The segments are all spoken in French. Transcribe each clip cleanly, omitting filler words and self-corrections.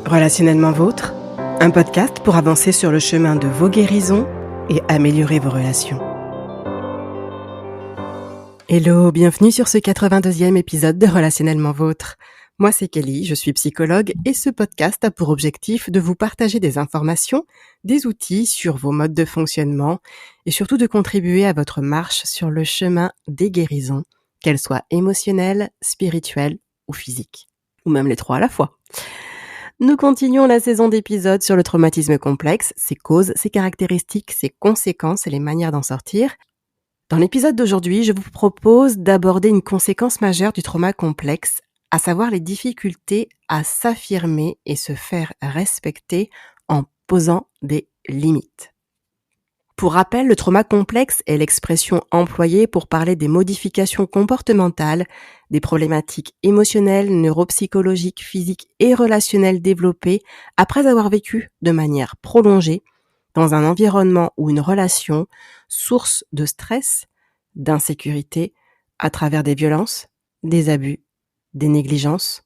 Relationnellement vôtre, un podcast pour avancer sur le chemin de vos guérisons et améliorer vos relations. Hello, bienvenue sur ce 82e épisode de Relationnellement vôtre. Moi c'est Kelly, je suis psychologue et ce podcast a pour objectif de vous partager des informations, des outils sur vos modes de fonctionnement et surtout de contribuer à votre marche sur le chemin des guérisons, qu'elles soient émotionnelles, spirituelles ou physiques, ou même les trois à la fois. Nous continuons la saison d'épisodes sur le traumatisme complexe, ses causes, ses caractéristiques, ses conséquences et les manières d'en sortir. Dans l'épisode d'aujourd'hui, je vous propose d'aborder une conséquence majeure du trauma complexe, à savoir les difficultés à s'affirmer et se faire respecter en posant des limites. Pour rappel, le trauma complexe est l'expression employée pour parler des modifications comportementales, des problématiques émotionnelles, neuropsychologiques, physiques et relationnelles développées après avoir vécu de manière prolongée dans un environnement ou une relation source de stress, d'insécurité à travers des violences, des abus, des négligences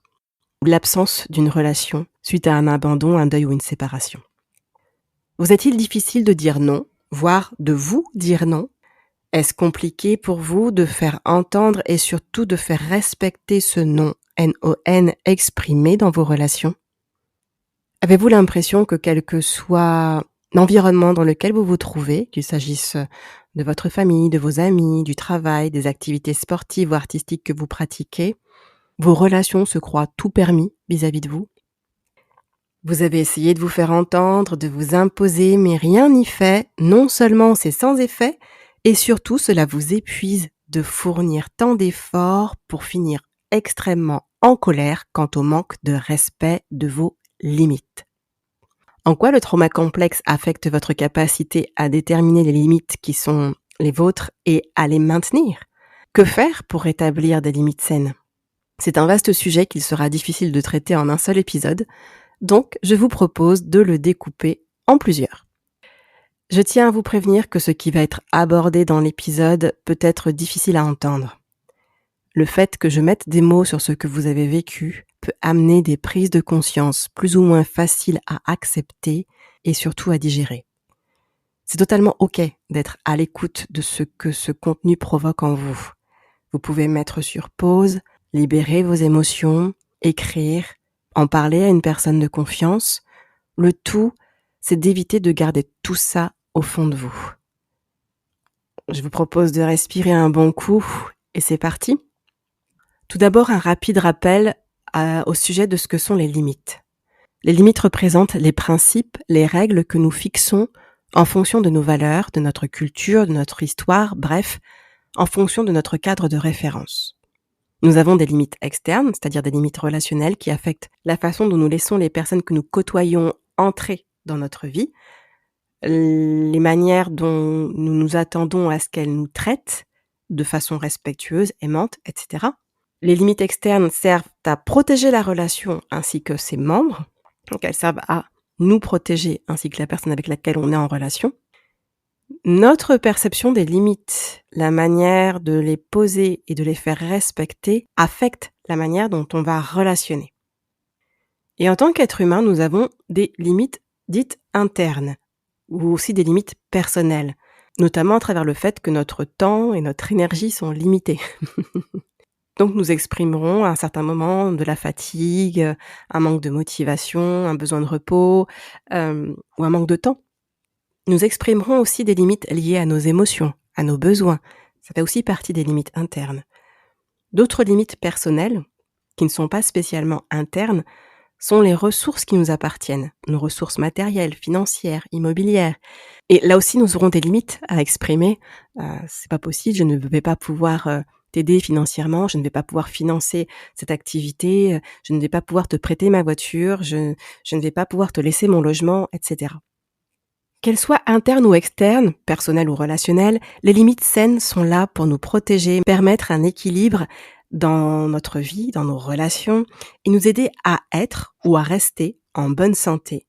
ou l'absence d'une relation suite à un abandon, un deuil ou une séparation. Vous est-il difficile de dire non, voire de vous dire non? Est-ce compliqué pour vous de faire entendre et surtout de faire respecter ce non, N-O-N, exprimé dans vos relations? Avez-vous l'impression que quel que soit l'environnement dans lequel vous vous trouvez, qu'il s'agisse de votre famille, de vos amis, du travail, des activités sportives ou artistiques que vous pratiquez, vos relations se croient tout permis vis-à-vis de vous? Vous avez essayé de vous faire entendre, de vous imposer, mais rien n'y fait. Non seulement c'est sans effet, et surtout cela vous épuise de fournir tant d'efforts pour finir extrêmement en colère quant au manque de respect de vos limites. En quoi le trauma complexe affecte votre capacité à déterminer les limites qui sont les vôtres et à les maintenir? Que faire pour rétablir des limites saines? C'est un vaste sujet qu'il sera difficile de traiter en un seul épisode. Donc, je vous propose de le découper en plusieurs. Je tiens à vous prévenir que ce qui va être abordé dans l'épisode peut être difficile à entendre. Le fait que je mette des mots sur ce que vous avez vécu peut amener des prises de conscience plus ou moins faciles à accepter et surtout à digérer. C'est totalement OK d'être à l'écoute de ce que ce contenu provoque en vous. Vous pouvez mettre sur pause, libérer vos émotions, écrire, en parler à une personne de confiance. Le tout, c'est d'éviter de garder tout ça au fond de vous. Je vous propose de respirer un bon coup et c'est parti. Tout d'abord, un rapide rappel au sujet de ce que sont les limites. Les limites représentent les principes, les règles que nous fixons en fonction de nos valeurs, de notre culture, de notre histoire, bref, en fonction de notre cadre de référence. Nous avons des limites externes, c'est-à-dire des limites relationnelles qui affectent la façon dont nous laissons les personnes que nous côtoyons entrer dans notre vie, les manières dont nous nous attendons à ce qu'elles nous traitent de façon respectueuse, aimante, etc. Les limites externes servent à protéger la relation ainsi que ses membres, donc elles servent à nous protéger ainsi que la personne avec laquelle on est en relation. Notre perception des limites, la manière de les poser et de les faire respecter affecte la manière dont on va relationner. Et en tant qu'être humain, nous avons des limites dites internes ou aussi des limites personnelles, notamment à travers le fait que notre temps et notre énergie sont limités. Donc nous exprimerons à un certain moment de la fatigue, un manque de motivation, un besoin de repos ou un manque de temps. Nous exprimerons aussi des limites liées à nos émotions, à nos besoins. Ça fait aussi partie des limites internes. D'autres limites personnelles, qui ne sont pas spécialement internes, sont les ressources qui nous appartiennent, nos ressources matérielles, financières, immobilières. Et là aussi, nous aurons des limites à exprimer. C'est pas possible, je ne vais pas pouvoir t'aider financièrement, je ne vais pas pouvoir financer cette activité, je ne vais pas pouvoir te prêter ma voiture, je ne vais pas pouvoir te laisser mon logement, etc. Qu'elles soient internes ou externes, personnelles ou relationnelles, les limites saines sont là pour nous protéger, permettre un équilibre dans notre vie, dans nos relations, et nous aider à être ou à rester en bonne santé.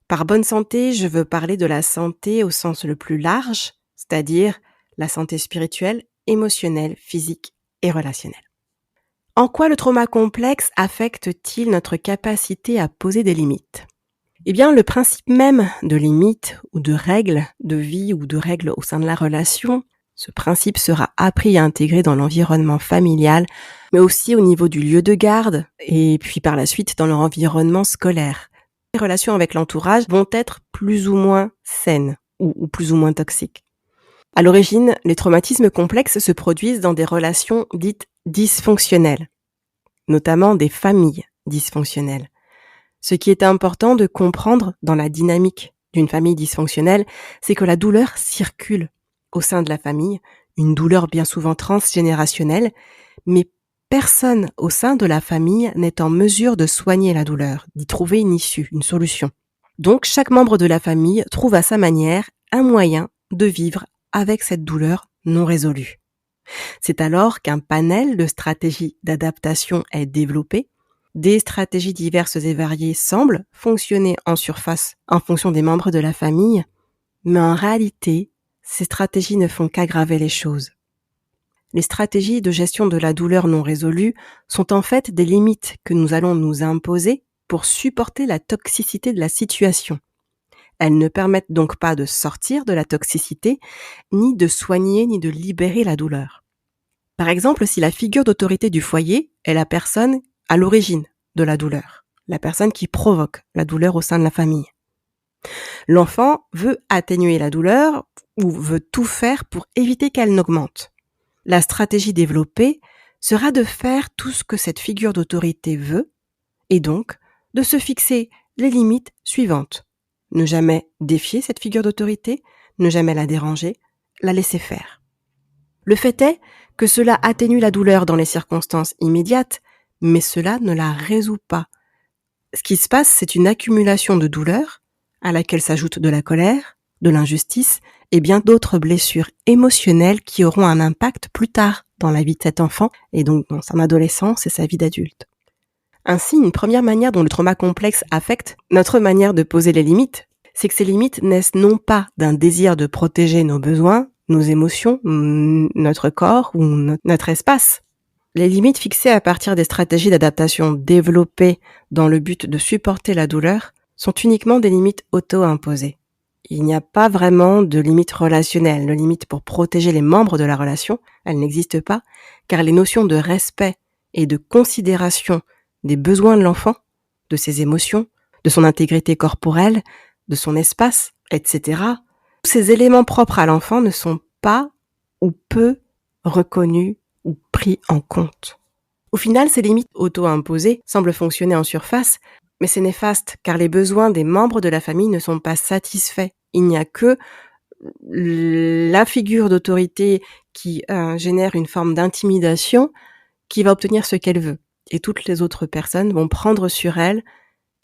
Par bonne santé, je veux parler de la santé au sens le plus large, c'est-à-dire la santé spirituelle, émotionnelle, physique et relationnelle. En quoi le trauma complexe affecte-t-il notre capacité à poser des limites ? Eh bien, le principe même de limite ou de règles de vie ou de règles au sein de la relation, ce principe sera appris et intégré dans l'environnement familial, mais aussi au niveau du lieu de garde et puis par la suite dans leur environnement scolaire. Les relations avec l'entourage vont être plus ou moins saines ou plus ou moins toxiques. À l'origine, les traumatismes complexes se produisent dans des relations dites dysfonctionnelles, notamment des familles dysfonctionnelles. Ce qui est important de comprendre dans la dynamique d'une famille dysfonctionnelle, c'est que la douleur circule au sein de la famille, une douleur bien souvent transgénérationnelle, mais personne au sein de la famille n'est en mesure de soigner la douleur, d'y trouver une issue, une solution. Donc chaque membre de la famille trouve à sa manière un moyen de vivre avec cette douleur non résolue. C'est alors qu'un panel de stratégies d'adaptation est développé. Des stratégies diverses et variées semblent fonctionner en surface en fonction des membres de la famille, mais en réalité, ces stratégies ne font qu'aggraver les choses. Les stratégies de gestion de la douleur non résolue sont en fait des limites que nous allons nous imposer pour supporter la toxicité de la situation. Elles ne permettent donc pas de sortir de la toxicité, ni de soigner, ni de libérer la douleur. Par exemple, si la figure d'autorité du foyer est la personne à l'origine de la douleur, la personne qui provoque la douleur au sein de la famille. L'enfant veut atténuer la douleur ou veut tout faire pour éviter qu'elle n'augmente. La stratégie développée sera de faire tout ce que cette figure d'autorité veut et donc de se fixer les limites suivantes. Ne jamais défier cette figure d'autorité, ne jamais la déranger, la laisser faire. Le fait est que cela atténue la douleur dans les circonstances immédiates, mais cela ne la résout pas. Ce qui se passe, c'est une accumulation de douleurs à laquelle s'ajoute de la colère, de l'injustice et bien d'autres blessures émotionnelles qui auront un impact plus tard dans la vie de cet enfant et donc dans son adolescence et sa vie d'adulte. Ainsi, une première manière dont le trauma complexe affecte notre manière de poser les limites, c'est que ces limites naissent non pas d'un désir de protéger nos besoins, nos émotions, notre corps ou notre espace. Les limites fixées à partir des stratégies d'adaptation développées dans le but de supporter la douleur sont uniquement des limites auto-imposées. Il n'y a pas vraiment de limite relationnelle, de limite pour protéger les membres de la relation, elle n'existe pas, car les notions de respect et de considération des besoins de l'enfant, de ses émotions, de son intégrité corporelle, de son espace, etc. Ces éléments propres à l'enfant ne sont pas ou peu reconnus ou pris en compte. Au final, ces limites auto-imposées semblent fonctionner en surface, mais c'est néfaste car les besoins des membres de la famille ne sont pas satisfaits. Il n'y a que la figure d'autorité qui génère une forme d'intimidation qui va obtenir ce qu'elle veut. Et toutes les autres personnes vont prendre sur elle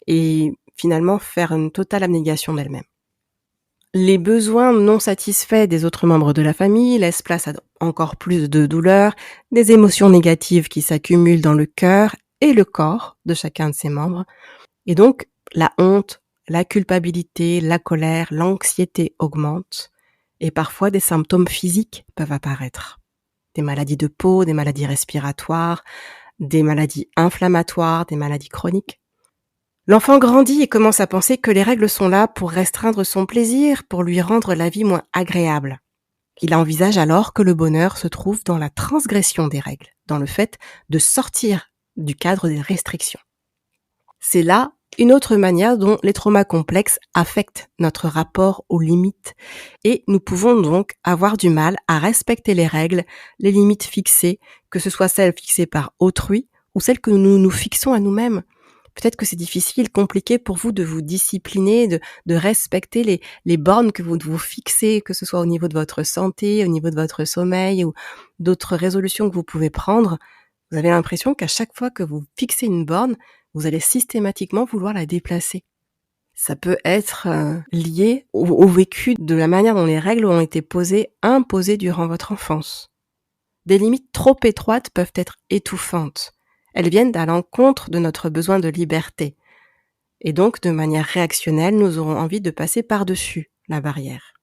et finalement faire une totale abnégation d'elle-même. Les besoins non satisfaits des autres membres de la famille laissent place à encore plus de douleur, des émotions négatives qui s'accumulent dans le cœur et le corps de chacun de ses membres. Et donc, la honte, la culpabilité, la colère, l'anxiété augmentent et parfois des symptômes physiques peuvent apparaître. Des maladies de peau, des maladies respiratoires, des maladies inflammatoires, des maladies chroniques. L'enfant grandit et commence à penser que les règles sont là pour restreindre son plaisir, pour lui rendre la vie moins agréable. Il envisage alors que le bonheur se trouve dans la transgression des règles, dans le fait de sortir du cadre des restrictions. C'est là une autre manière dont les traumas complexes affectent notre rapport aux limites et nous pouvons donc avoir du mal à respecter les règles, les limites fixées, que ce soit celles fixées par autrui ou celles que nous nous fixons à nous-mêmes. Peut-être que c'est difficile, compliqué pour vous de vous discipliner, de respecter les bornes que vous vous fixez, que ce soit au niveau de votre santé, au niveau de votre sommeil ou d'autres résolutions que vous pouvez prendre. Vous avez l'impression qu'à chaque fois que vous fixez une borne, vous allez systématiquement vouloir la déplacer. Ça peut être lié au vécu de la manière dont les règles ont été imposées durant votre enfance. Des limites trop étroites peuvent être étouffantes. Elles viennent à l'encontre de notre besoin de liberté. Et donc, de manière réactionnelle, nous aurons envie de passer par-dessus la barrière.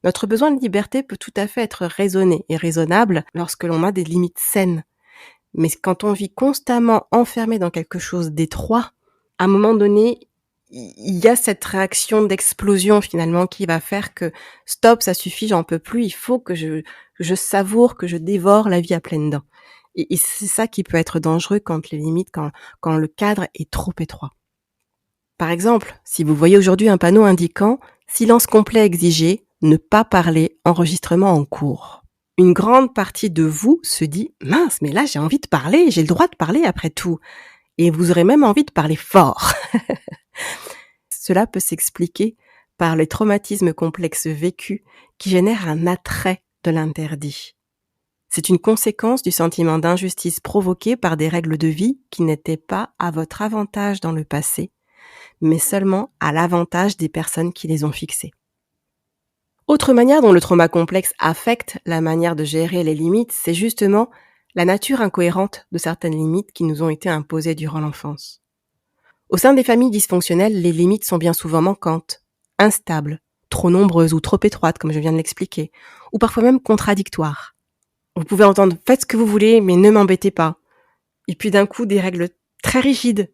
Notre besoin de liberté peut tout à fait être raisonné et raisonnable lorsque l'on a des limites saines. Mais quand on vit constamment enfermé dans quelque chose d'étroit, à un moment donné, il y a cette réaction d'explosion finalement qui va faire que stop, ça suffit, j'en peux plus, il faut que je savoure, que je dévore la vie à pleines dents. Et c'est ça qui peut être dangereux quand les limites, quand le cadre est trop étroit. Par exemple, si vous voyez aujourd'hui un panneau indiquant silence complet exigé, ne pas parler, enregistrement en cours. Une grande partie de vous se dit « Mince, mais là j'ai envie de parler, j'ai le droit de parler après tout. » Et vous aurez même envie de parler fort. Cela peut s'expliquer par les traumatismes complexes vécus qui génèrent un attrait de l'interdit. C'est une conséquence du sentiment d'injustice provoqué par des règles de vie qui n'étaient pas à votre avantage dans le passé, mais seulement à l'avantage des personnes qui les ont fixées. Autre manière dont le trauma complexe affecte la manière de gérer les limites, c'est justement la nature incohérente de certaines limites qui nous ont été imposées durant l'enfance. Au sein des familles dysfonctionnelles, les limites sont bien souvent manquantes, instables, trop nombreuses ou trop étroites, comme je viens de l'expliquer, ou parfois même contradictoires. Vous pouvez entendre « faites ce que vous voulez, mais ne m'embêtez pas ». Et puis d'un coup, des règles très rigides.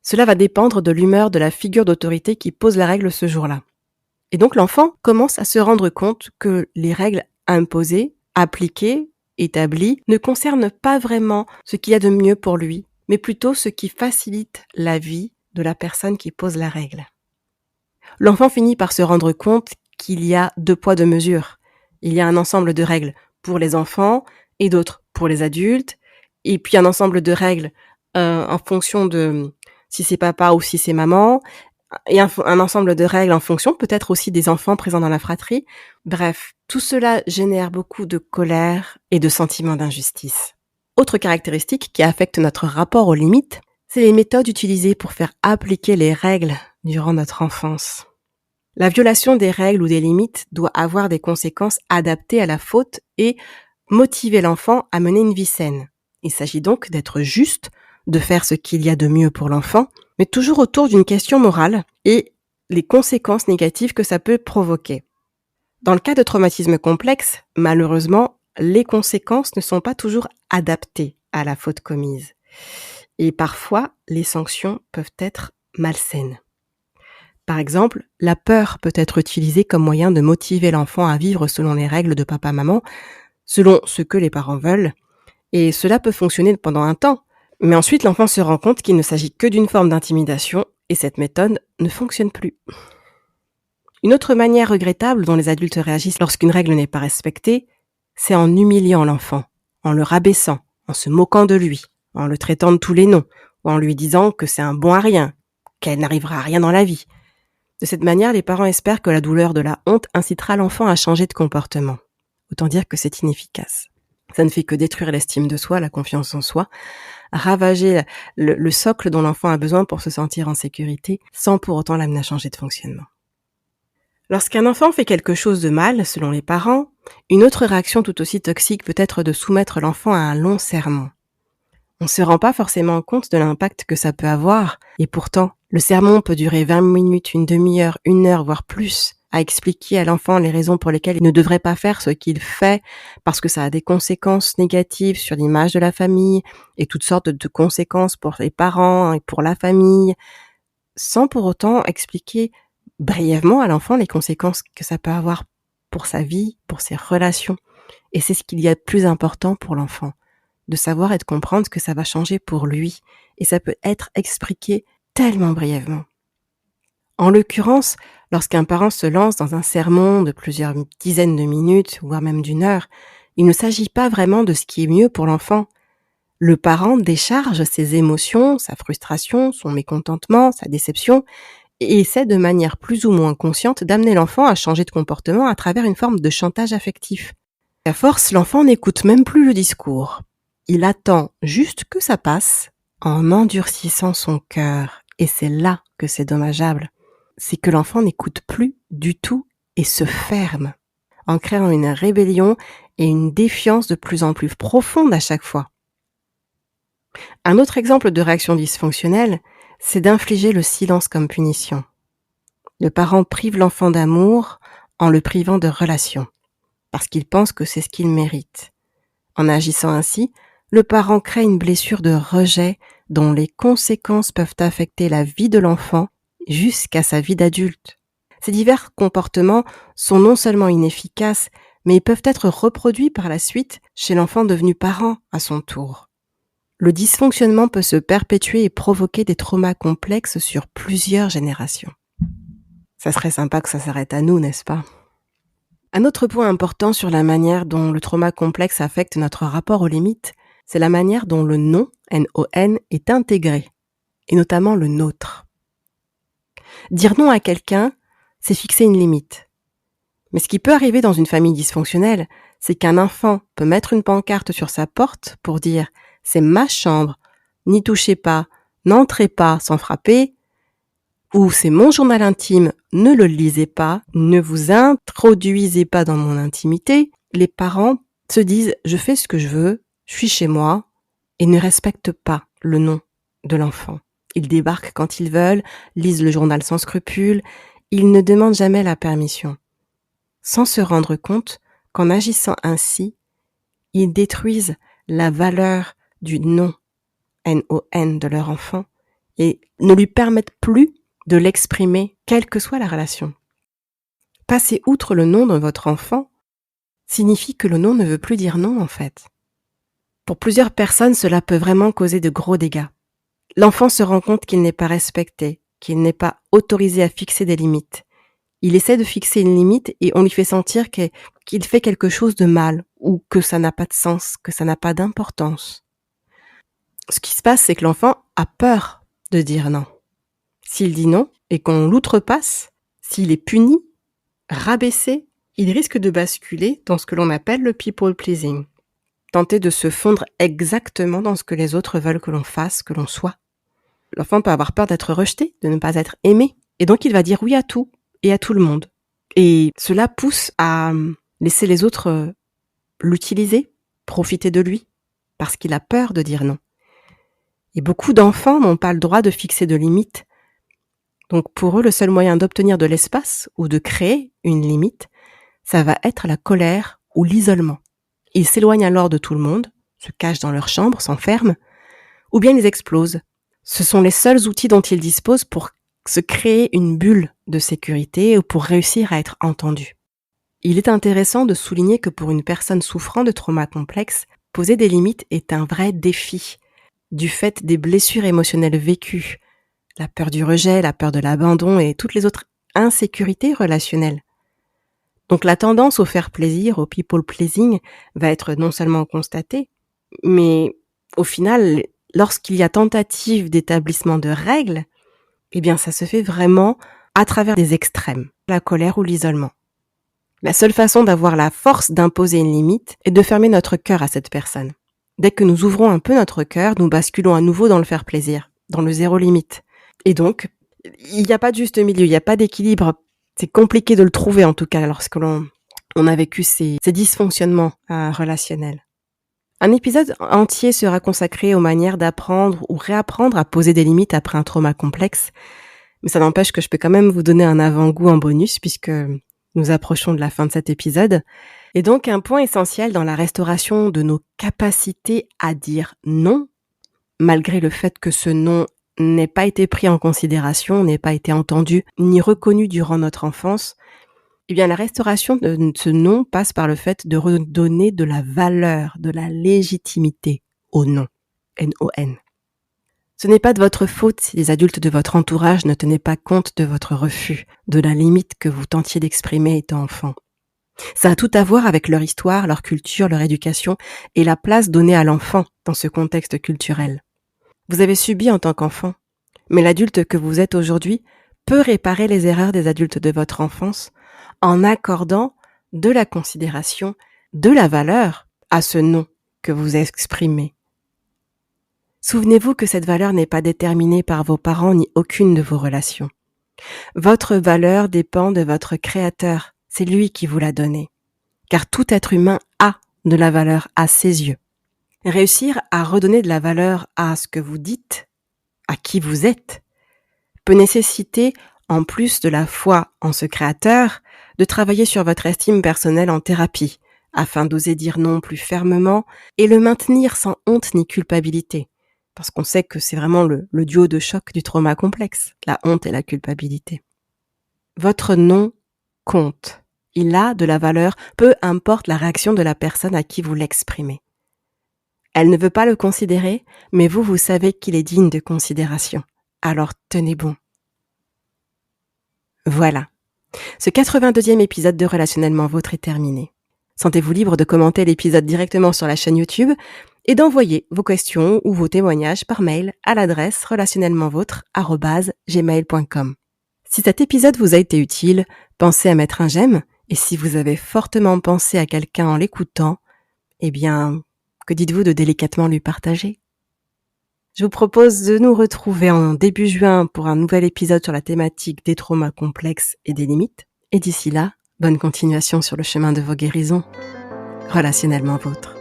Cela va dépendre de l'humeur de la figure d'autorité qui pose la règle ce jour-là. Et donc l'enfant commence à se rendre compte que les règles imposées, appliquées, établies, ne concernent pas vraiment ce qu'il y a de mieux pour lui, mais plutôt ce qui facilite la vie de la personne qui pose la règle. L'enfant finit par se rendre compte qu'il y a 2 poids 2 mesures. Il y a un ensemble de règles pour les enfants et d'autres pour les adultes, et puis un ensemble de règles en fonction de si c'est papa ou si c'est maman, et un ensemble de règles en fonction peut-être aussi des enfants présents dans la fratrie. Bref, tout cela génère beaucoup de colère et de sentiments d'injustice. Autre caractéristique qui affecte notre rapport aux limites, c'est les méthodes utilisées pour faire appliquer les règles durant notre enfance. La violation des règles ou des limites doit avoir des conséquences adaptées à la faute et motiver l'enfant à mener une vie saine. Il s'agit donc d'être juste, de faire ce qu'il y a de mieux pour l'enfant, mais toujours autour d'une question morale et les conséquences négatives que ça peut provoquer. Dans le cas de traumatisme complexe, malheureusement, les conséquences ne sont pas toujours adaptées à la faute commise. Et parfois, les sanctions peuvent être malsaines. Par exemple, la peur peut être utilisée comme moyen de motiver l'enfant à vivre selon les règles de papa-maman, selon ce que les parents veulent, et cela peut fonctionner pendant un temps. Mais ensuite, l'enfant se rend compte qu'il ne s'agit que d'une forme d'intimidation et cette méthode ne fonctionne plus. Une autre manière regrettable dont les adultes réagissent lorsqu'une règle n'est pas respectée, c'est en humiliant l'enfant, en le rabaissant, en se moquant de lui, en le traitant de tous les noms, ou en lui disant que c'est un bon à rien, qu'elle n'arrivera à rien dans la vie. De cette manière, les parents espèrent que la douleur de la honte incitera l'enfant à changer de comportement. Autant dire que c'est inefficace. Ça ne fait que détruire l'estime de soi, la confiance en soi, ravager le socle dont l'enfant a besoin pour se sentir en sécurité, sans pour autant l'amener à changer de fonctionnement. Lorsqu'un enfant fait quelque chose de mal, selon les parents, une autre réaction tout aussi toxique peut être de soumettre l'enfant à un long sermon. On ne se rend pas forcément compte de l'impact que ça peut avoir, et pourtant, le sermon peut durer 20 minutes, une demi-heure, 1 heure, voire plus, à expliquer à l'enfant les raisons pour lesquelles il ne devrait pas faire ce qu'il fait, parce que ça a des conséquences négatives sur l'image de la famille, et toutes sortes de conséquences pour les parents et pour la famille, sans pour autant expliquer brièvement à l'enfant les conséquences que ça peut avoir pour sa vie, pour ses relations. Et c'est ce qu'il y a de plus important pour l'enfant, de savoir et de comprendre que ça va changer pour lui, et ça peut être expliqué tellement brièvement. En l'occurrence, lorsqu'un parent se lance dans un sermon de plusieurs dizaines de minutes, voire même d'1 heure, il ne s'agit pas vraiment de ce qui est mieux pour l'enfant. Le parent décharge ses émotions, sa frustration, son mécontentement, sa déception, et essaie de manière plus ou moins consciente d'amener l'enfant à changer de comportement à travers une forme de chantage affectif. À force, l'enfant n'écoute même plus le discours. Il attend juste que ça passe en endurcissant son cœur. Et c'est là que c'est dommageable. C'est que l'enfant n'écoute plus du tout et se ferme, en créant une rébellion et une défiance de plus en plus profonde à chaque fois. Un autre exemple de réaction dysfonctionnelle, c'est d'infliger le silence comme punition. Le parent prive l'enfant d'amour en le privant de relations, parce qu'il pense que c'est ce qu'il mérite. En agissant ainsi, le parent crée une blessure de rejet dont les conséquences peuvent affecter la vie de l'enfant jusqu'à sa vie d'adulte. Ces divers comportements sont non seulement inefficaces, mais ils peuvent être reproduits par la suite chez l'enfant devenu parent à son tour. Le dysfonctionnement peut se perpétuer et provoquer des traumas complexes sur plusieurs générations. Ça serait sympa que ça s'arrête à nous, n'est-ce pas? Un autre point important sur la manière dont le trauma complexe affecte notre rapport aux limites, c'est la manière dont le non, N-O-N, est intégré, et notamment le nôtre. Dire non à quelqu'un, c'est fixer une limite. Mais ce qui peut arriver dans une famille dysfonctionnelle, c'est qu'un enfant peut mettre une pancarte sur sa porte pour dire « c'est ma chambre, n'y touchez pas, n'entrez pas sans frapper » ou « c'est mon journal intime, ne le lisez pas, ne vous introduisez pas dans mon intimité », les parents se disent « je fais ce que je veux, je suis chez moi » et ne respectent pas le non de l'enfant. Ils débarquent quand ils veulent, lisent le journal sans scrupule, ils ne demandent jamais la permission. Sans se rendre compte qu'en agissant ainsi, ils détruisent la valeur du non, N-O-N, de leur enfant et ne lui permettent plus de l'exprimer, quelle que soit la relation. Passer outre le non de votre enfant signifie que le non ne veut plus dire non en fait. Pour plusieurs personnes, cela peut vraiment causer de gros dégâts. L'enfant se rend compte qu'il n'est pas respecté, qu'il n'est pas autorisé à fixer des limites. Il essaie de fixer une limite et on lui fait sentir qu'il fait quelque chose de mal ou que ça n'a pas de sens, que ça n'a pas d'importance. Ce qui se passe, c'est que l'enfant a peur de dire non. S'il dit non et qu'on l'outrepasse, s'il est puni, rabaissé, il risque de basculer dans ce que l'on appelle le people pleasing. Tenter de se fondre exactement dans ce que les autres veulent que l'on fasse, que l'on soit. L'enfant peut avoir peur d'être rejeté, de ne pas être aimé, et donc il va dire oui à tout et à tout le monde. Et cela pousse à laisser les autres l'utiliser, profiter de lui, parce qu'il a peur de dire non. Et beaucoup d'enfants n'ont pas le droit de fixer de limites. Donc pour eux, le seul moyen d'obtenir de l'espace ou de créer une limite, ça va être la colère ou l'isolement. Ils s'éloignent alors de tout le monde, se cachent dans leur chambre, s'enferment, ou bien ils explosent. Ce sont les seuls outils dont ils disposent pour se créer une bulle de sécurité ou pour réussir à être entendus. Il est intéressant de souligner que pour une personne souffrant de trauma complexe, poser des limites est un vrai défi, du fait des blessures émotionnelles vécues, la peur du rejet, la peur de l'abandon et toutes les autres insécurités relationnelles. Donc la tendance au faire plaisir, au people pleasing, va être non seulement constatée, mais au final, lorsqu'il y a tentative d'établissement de règles, eh bien ça se fait vraiment à travers des extrêmes, la colère ou l'isolement. La seule façon d'avoir la force d'imposer une limite est de fermer notre cœur à cette personne. Dès que nous ouvrons un peu notre cœur, nous basculons à nouveau dans le faire plaisir, dans le zéro limite. Et donc, il n'y a pas de juste milieu, il n'y a pas d'équilibre. C'est compliqué de le trouver en tout cas lorsque l'on a vécu ces dysfonctionnements relationnels. Un épisode entier sera consacré aux manières d'apprendre ou réapprendre à poser des limites après un trauma complexe. Mais ça n'empêche que je peux quand même vous donner un avant-goût en bonus puisque nous approchons de la fin de cet épisode. Et donc un point essentiel dans la restauration de nos capacités à dire non, malgré le fait que ce non n'ait pas été pris en considération, n'ait pas été entendu ni reconnu durant notre enfance, eh bien la restauration de ce non passe par le fait de redonner de la valeur, de la légitimité au non, N-O-N. Ce n'est pas de votre faute si les adultes de votre entourage ne tenaient pas compte de votre refus, de la limite que vous tentiez d'exprimer étant enfant. Ça a tout à voir avec leur histoire, leur culture, leur éducation et la place donnée à l'enfant dans ce contexte culturel. Vous avez subi en tant qu'enfant, mais l'adulte que vous êtes aujourd'hui peut réparer les erreurs des adultes de votre enfance en accordant de la considération, de la valeur à ce non que vous exprimez. Souvenez-vous que cette valeur n'est pas déterminée par vos parents ni aucune de vos relations. Votre valeur dépend de votre créateur, c'est lui qui vous l'a donnée. Car tout être humain a de la valeur à ses yeux. Réussir à redonner de la valeur à ce que vous dites, à qui vous êtes, peut nécessiter, en plus de la foi en ce créateur, de travailler sur votre estime personnelle en thérapie, afin d'oser dire non plus fermement et le maintenir sans honte ni culpabilité. Parce qu'on sait que c'est vraiment le duo de choc du trauma complexe, la honte et la culpabilité. Votre non compte. Il a de la valeur, peu importe la réaction de la personne à qui vous l'exprimez. Elle ne veut pas le considérer, mais vous savez qu'il est digne de considération. Alors tenez bon. Voilà. Ce 82e épisode de Relationnellement Vôtre est terminé. Sentez-vous libre de commenter l'épisode directement sur la chaîne YouTube et d'envoyer vos questions ou vos témoignages par mail à l'adresse relationnellementvôtre@gmail.com. Si cet épisode vous a été utile, pensez à mettre un j'aime et si vous avez fortement pensé à quelqu'un en l'écoutant, eh bien, que dites-vous de délicatement lui partager ? Je vous propose de nous retrouver en début juin pour un nouvel épisode sur la thématique des traumas complexes et des limites. Et d'ici là, bonne continuation sur le chemin de vos guérisons. Relationnellement Vôtre.